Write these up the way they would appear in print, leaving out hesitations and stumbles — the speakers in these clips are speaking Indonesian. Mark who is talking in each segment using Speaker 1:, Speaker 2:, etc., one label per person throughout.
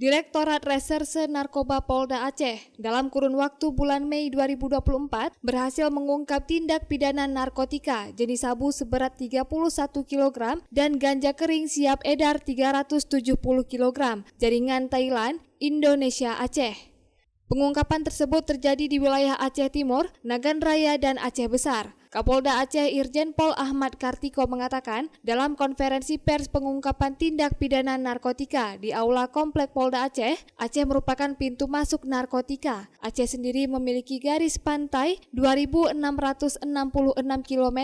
Speaker 1: Direktorat Reserse Narkoba Polda Aceh dalam kurun waktu bulan Mei 2024 berhasil mengungkap tindak pidana narkotika jenis sabu seberat 31 kg dan ganja kering siap edar 370 kg jaringan Thailand, Indonesia, Aceh. Pengungkapan tersebut terjadi di wilayah Aceh Timur, Nagan Raya, dan Aceh Besar. Kapolda Aceh Irjen Pol Ahmad Kartiko mengatakan dalam konferensi pers pengungkapan tindak pidana narkotika di Aula Komplek Polda Aceh, Aceh merupakan pintu masuk narkotika. Aceh sendiri memiliki garis pantai 2.666 km,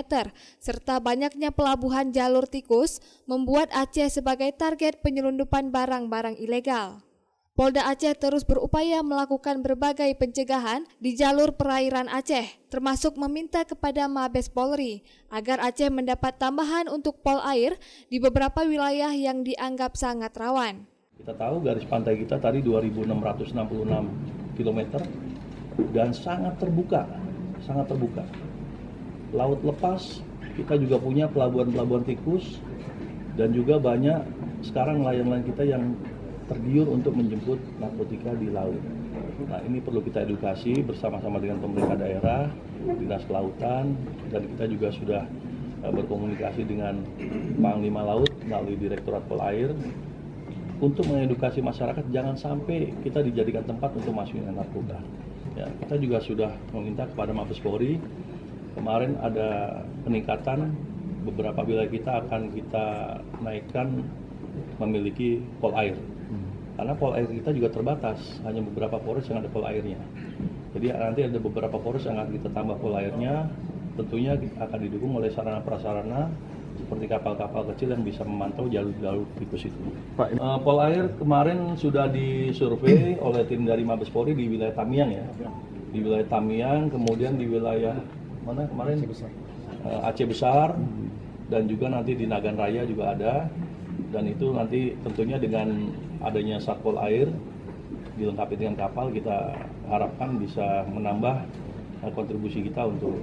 Speaker 1: serta banyaknya pelabuhan jalur tikus membuat Aceh sebagai target penyelundupan barang-barang ilegal. Polda Aceh terus berupaya melakukan berbagai pencegahan di jalur perairan Aceh, termasuk meminta kepada Mabes Polri agar Aceh mendapat tambahan untuk pol air di beberapa wilayah yang dianggap sangat rawan.
Speaker 2: Kita tahu garis pantai kita tadi 2.666 km dan sangat terbuka. Laut lepas, kita juga punya pelabuhan-pelabuhan tikus dan juga banyak sekarang nelayan-nelayan kita yang tergiur untuk menjemput narkotika di laut. Nah, ini perlu kita edukasi bersama-sama dengan pemerintah daerah, Dinas Kelautan, dan kita juga sudah berkomunikasi dengan Panglima Laut melalui Direktorat Polair untuk mengedukasi masyarakat jangan sampai kita dijadikan tempat untuk masukin narkoba. Ya, kita juga sudah meminta kepada Mabes Polri, kemarin ada peningkatan beberapa wilayah kita akan kita naikkan memiliki pol air. Karena pol air kita juga terbatas, hanya beberapa Polres yang ada pol airnya. Jadi nanti ada beberapa Polres yang akan kita tambah pol airnya, tentunya akan didukung oleh sarana-prasarana seperti kapal-kapal kecil yang bisa memantau jalur-jalur tikus itu. Pol air kemarin sudah disurvei oleh tim dari Mabes Polri di wilayah Tamiang ya. Di wilayah Tamiang, kemudian di wilayah mana kemarin? Aceh Besar, dan juga nanti di Nagan Raya juga ada. Dan itu nanti tentunya dengan adanya Satpol Air dilengkapi dengan kapal, kita harapkan bisa menambah kontribusi kita untuk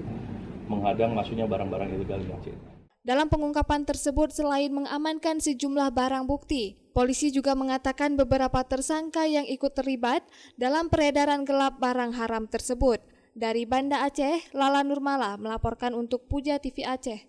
Speaker 2: menghadang masuknya barang-barang ilegal di Aceh.
Speaker 1: Dalam pengungkapan tersebut, selain mengamankan sejumlah barang bukti, polisi juga mengatakan beberapa tersangka yang ikut terlibat dalam peredaran gelap barang haram tersebut. Dari Banda Aceh, Lala Nurmala melaporkan untuk Puja TV Aceh.